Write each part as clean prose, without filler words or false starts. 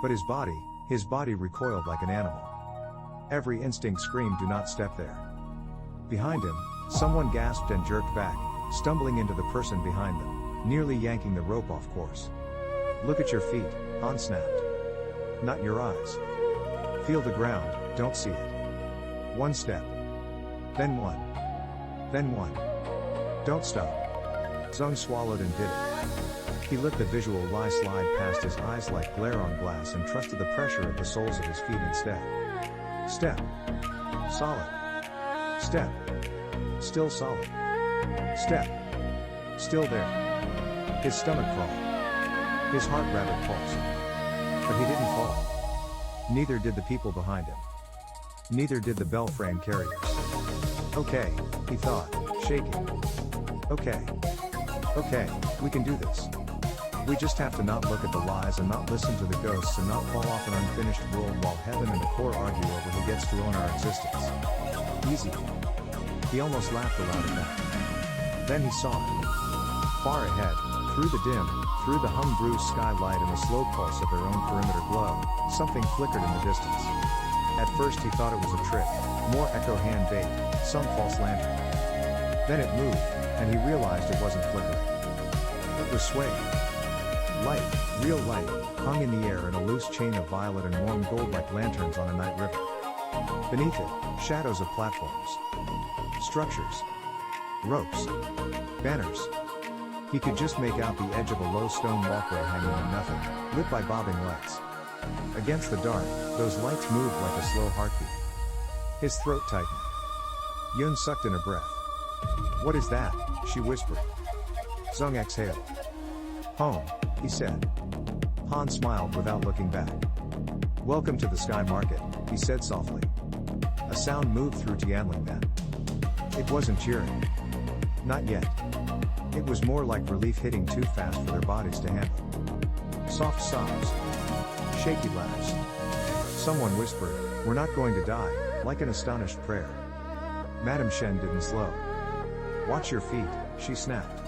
But his body recoiled like an animal. Every instinct screamed, do not step there. Behind him, someone gasped and jerked back, stumbling into the person behind them, nearly yanking the rope off course. Look at your feet, Han snapped. Not your eyes. Feel the ground, don't see it. One step. Then one. Then one. Don't stop. Zeng swallowed and did it. He let the visual lie slide past his eyes like glare on glass and trusted the pressure of the soles of his feet instead. Step. Solid. Step. Still solid. Step. Still there. His stomach crawled. His heart rabbit pulsed. But he didn't fall. Neither did the people behind him. Neither did the bell frame carriers. Okay, he thought, shaking. Okay. Okay, we can do this. We just have to not look at the lies and not listen to the ghosts and not fall off an unfinished world while heaven and the core argue over who gets to own our existence. Easy. He almost laughed aloud at that. Then he saw it. Far ahead, through the hum-bruised skylight and the slow pulse of their own perimeter glow, something flickered in the distance. At first he thought it was a trick, more echo hand bait, some false lantern. Then it moved, and he realized it wasn't flickering. It was swaying. Light, real light, hung in the air in a loose chain of violet and warm gold like lanterns on a night river. Beneath it, shadows of platforms. Structures. Ropes. Banners. He could just make out the edge of a low stone walkway hanging in nothing, lit by bobbing lights. Against the dark, those lights moved like a slow heartbeat. His throat tightened. Yun sucked in a breath. What is that? She whispered. Zeng exhaled. Home, he said. Han smiled without looking back. Welcome to the Sky Market, he said softly. A sound moved through Tianling then. It wasn't cheering. Not yet. It was more like relief hitting too fast for their bodies to handle. Soft sobs. Shaky laughs. Someone whispered, we're not going to die, like an astonished prayer. Madame Shen didn't slow. Watch your feet, she snapped.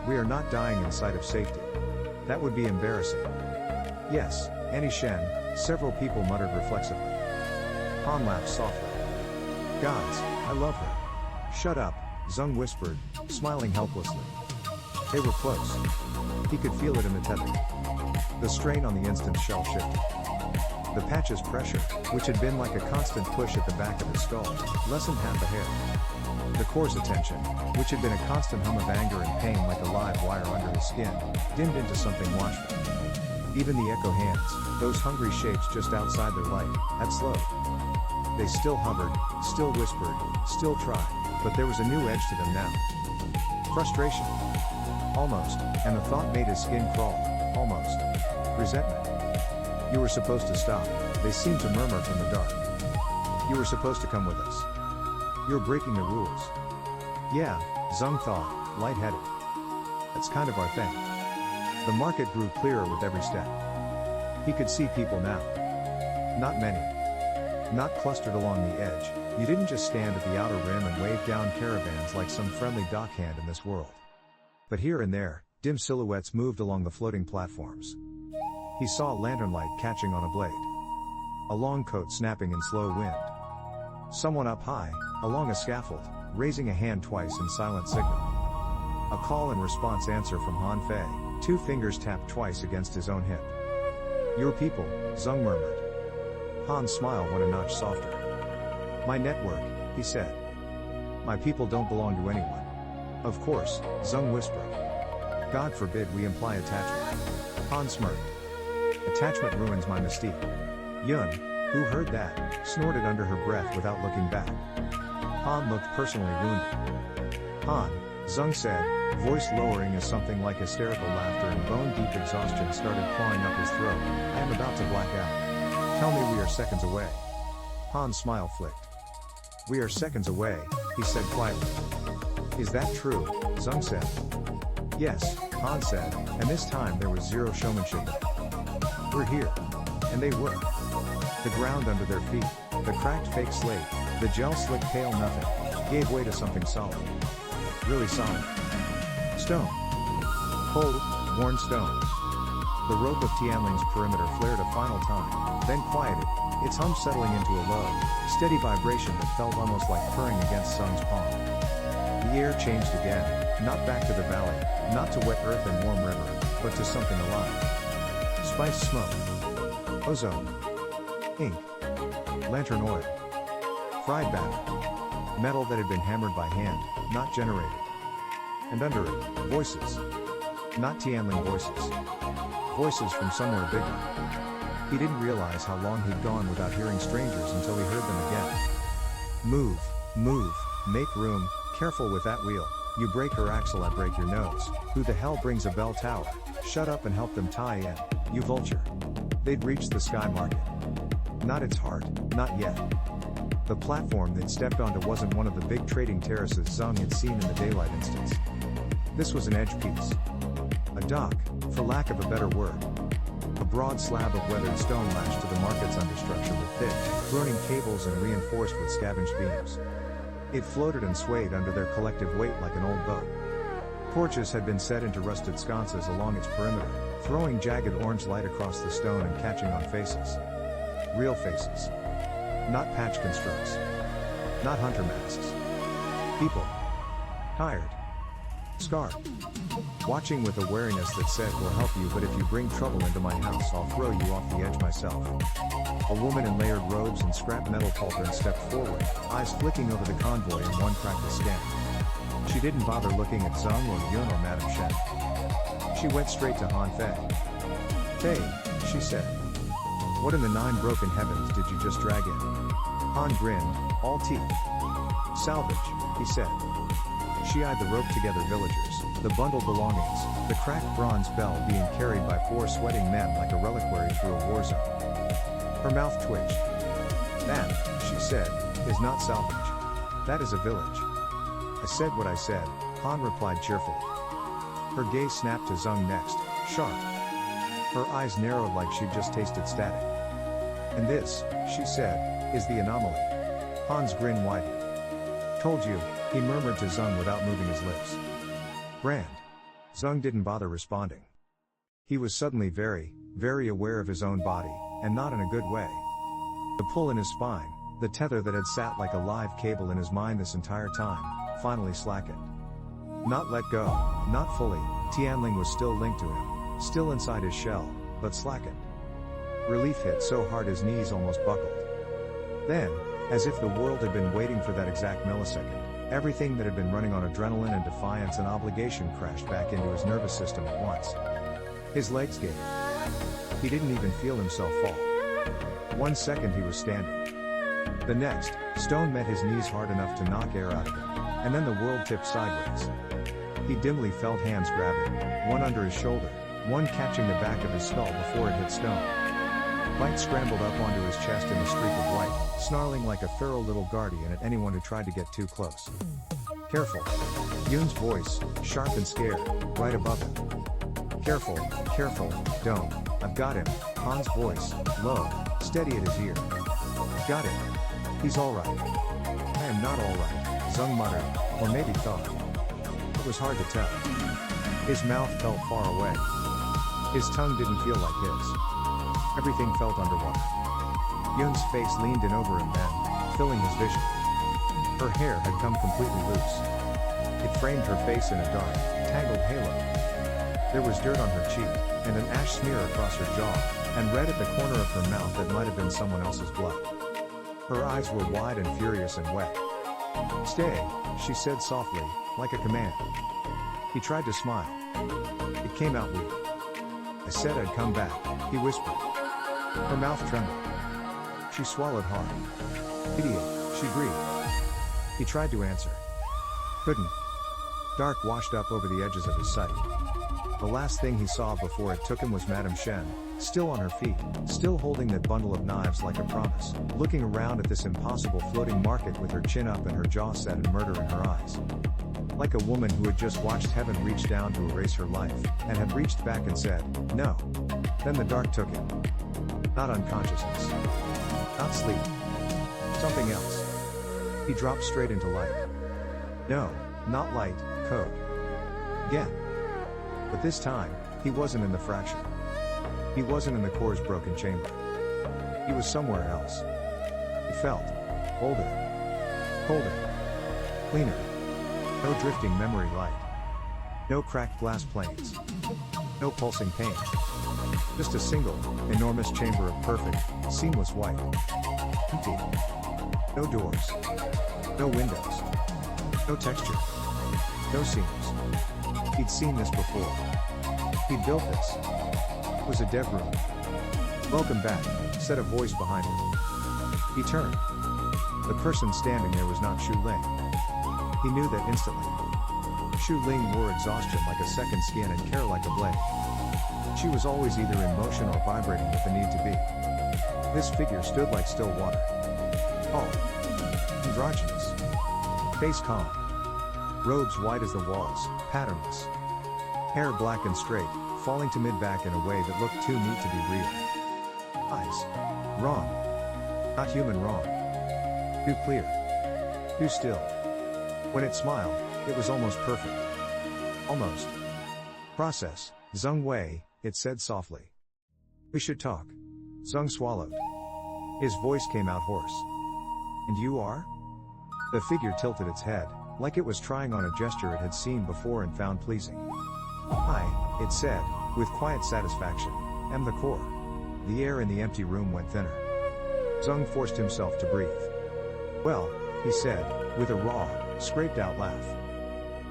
We are not dying in sight of safety. That would be embarrassing. Yes, Annie Shen, several people muttered reflexively. Han laughed softly. Gods, I love her. Shut up, Zeng whispered, smiling helplessly. They were close. He could feel it in the tether. The strain on the instant shell shifted. The patch's pressure, which had been like a constant push at the back of his skull, lessened half a hair. The core's attention, which had been a constant hum of anger and pain like a live wire under his skin, dimmed into something watchful. Even the echo hands, those hungry shapes just outside their light, had slowed. They still hovered, still whispered, still tried, but there was a new edge to them now. Frustration. Almost, and the thought made his skin crawl, almost. Resentment. You were supposed to stop, they seemed to murmur from the dark. You were supposed to come with us. You're breaking the rules. Yeah, Zeng thought, lightheaded. That's kind of our thing. The market grew clearer with every step. He could see people now. Not many. Not clustered along the edge, you didn't just stand at the outer rim and wave down caravans like some friendly dockhand in this world. But here and there, dim silhouettes moved along the floating platforms. He saw a lantern light catching on a blade. A long coat snapping in slow wind. Someone up high, along a scaffold, raising a hand twice in silent signal. A call and response answer from Han Fei, 2 fingers tapped twice against his own hip. Your people, Zeng murmured. Han smiled went a notch softer. My network, he said. My people don't belong to anyone. Of course, Zeng whispered. God forbid we imply attachment. Han smirked. Attachment ruins my mystique. Yun, who heard that, snorted under her breath without looking back. Han looked personally wounded. Han, Zeng said, voice lowering as something like hysterical laughter and bone-deep exhaustion started clawing up his throat. I am about to black out. Tell me we are seconds away. Han's smile flicked. We are seconds away, he said quietly. Is that true? Zeng said. Yes, Han said, and this time there was zero showmanship in it. We're here. And they were. The ground under their feet, the cracked fake slate, the gel-slick pale nothing, gave way to something solid. Really solid. Stone. Cold, worn stone. The rope of Tianling's perimeter flared a final time, then quieted, its hum settling into a low, steady vibration that felt almost like purring against Zeng's palm. The air changed again, not back to the valley, not to wet earth and warm river, but to something alive. Spiced smoke. Ozone. Ink. Lantern oil. Fried batter. Metal that had been hammered by hand, not generated. And under it, voices. Not Tianling voices. Voices from somewhere bigger. He didn't realize how long he'd gone without hearing strangers until he heard them again. Move, move, make room, careful with that wheel, you break her axle I break your nose, who the hell brings a bell tower, shut up and help them tie in, you vulture. They'd reached the sky market. Not its heart, not yet. The platform they'd stepped onto wasn't one of the big trading terraces Zeng had seen in the daylight instance. This was an edge piece. A dock, for lack of a better word. A broad slab of weathered stone lashed to the market's understructure with thick, groaning cables and reinforced with scavenged beams. It floated and swayed under their collective weight like an old boat. Torches had been set into rusted sconces along its perimeter, throwing jagged orange light across the stone and catching on faces. Real faces. Not patch constructs. Not hunter masks. People. Tired. Scarred. Watching with a wariness that said, we'll help you, but if you bring trouble into my house I'll throw you off the edge myself. A woman in layered robes and scrap metal pauldron stepped forward, eyes flicking over the convoy in one practiced scan. She didn't bother looking at Zeng or Yun or Madame Shen. She went straight to Han Fei. Fei, she said. What in the 9 broken heavens did you just drag in? Han grinned, all teeth. Salvage, he said. She eyed the rope-together villagers, the bundled belongings, the cracked bronze bell being carried by 4 sweating men like a reliquary through a war zone. Her mouth twitched. That, she said, is not salvage. That is a village. I said what I said, Han replied cheerfully. Her gaze snapped to Zeng next, sharp. Her eyes narrowed like she'd just tasted static. And this, she said, is the anomaly. Han's grin widened. Told you, he murmured to Zeng without moving his lips. Brand. Zeng didn't bother responding. He was suddenly very, very aware of his own body, and not in a good way. The pull in his spine, the tether that had sat like a live cable in his mind this entire time, finally slackened. Not let go, not fully, Tianling was still linked to him, still inside his shell, but slackened. Relief hit so hard his knees almost buckled. Then, as if the world had been waiting for that exact millisecond, everything that had been running on adrenaline and defiance and obligation crashed back into his nervous system at once. His legs gave. He didn't even feel himself fall. 1 second he was standing. The next, stone met his knees hard enough to knock air out of him, and then the world tipped sideways. He dimly felt hands grab him, one under his shoulder, one catching the back of his skull before it hit stone. Light scrambled up onto his chest in a streak of white, snarling like a feral little guardian at anyone who tried to get too close. Careful. Yun's voice, sharp and scared, right above him. Careful, careful, don't, I've got him, Han's voice, low, steady at his ear. Got him. He's alright. I am not alright, Zeng muttered, or maybe thought. It was hard to tell. His mouth felt far away. His tongue didn't feel like his. Everything felt underwater. Yun's face leaned in over him then, filling his vision. Her hair had come completely loose. It framed her face in a dark, tangled halo. There was dirt on her cheek, and an ash smear across her jaw, and red at the corner of her mouth that might have been someone else's blood. Her eyes were wide and furious and wet. Stay, she said softly, like a command. He tried to smile. It came out weak. I said I'd come back, he whispered. Her mouth trembled. She swallowed hard. Idiot, she breathed. He tried to answer. Couldn't. Dark washed up over the edges of his sight. The last thing he saw before it took him was Madame Shen, still on her feet, still holding that bundle of knives like a promise, looking around at this impossible floating market with her chin up and her jaw set and murder in her eyes. Like a woman who had just watched heaven reach down to erase her life, and had reached back and said, no. Then the dark took him. Not unconsciousness. Not sleep. Something else. He dropped straight into light. No, not light, code. Again. But this time, he wasn't in the fraction. He wasn't in the core's broken chamber. He was somewhere else. He felt older, colder, cleaner. No drifting memory light. No cracked glass planes. No pulsing pain. Just a single, enormous chamber of perfect, seamless white. Empty. No doors. No windows. No texture. No seams. He'd seen this before. He'd built this. It was a dev room. "Welcome back," said a voice behind him. He turned. The person standing there was not Shu Ling. He knew that instantly. Shu Ling wore exhaustion like a second skin and care like a blade. She was always either in motion or vibrating with the need to be. This figure stood like still water. Tall. Androgynous. Face calm. Robes white as the walls, patternless. Hair black and straight, falling to mid-back in a way that looked too neat to be real. Eyes. Wrong. Not human wrong. Too clear. Too still. When it smiled, it was almost perfect. Almost. "Process, Zeng Wei," it said softly. "We should talk." Zeng swallowed. His voice came out hoarse. "And you are?" The figure tilted its head, like it was trying on a gesture it had seen before and found pleasing. "I," it said, with quiet satisfaction, "am the core." The air in the empty room went thinner. Zeng forced himself to breathe. "Well," he said, with a raw, scraped-out laugh.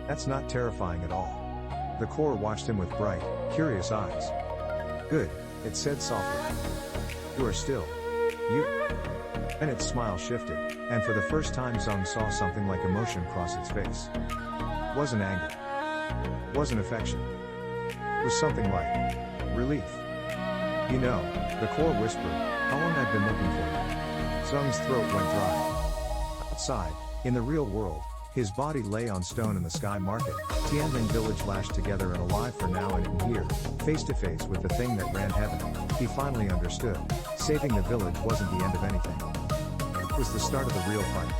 "That's not terrifying at all." The core watched him with bright, curious eyes. "Good," it said softly. "You are still. You." Then its smile shifted, and for the first time Zeng saw something like emotion cross its face. It wasn't anger. It wasn't affection. It was something like relief. "You know," the core whispered, "how long I've been looking for you." Zeng's throat went dry. Outside, in the real world, his body lay on stone in the sky market, Tianling village lashed together and alive for now, and in here, face to face with the thing that ran heaven, he finally understood. Saving the village wasn't the end of anything. It was the start of the real fight.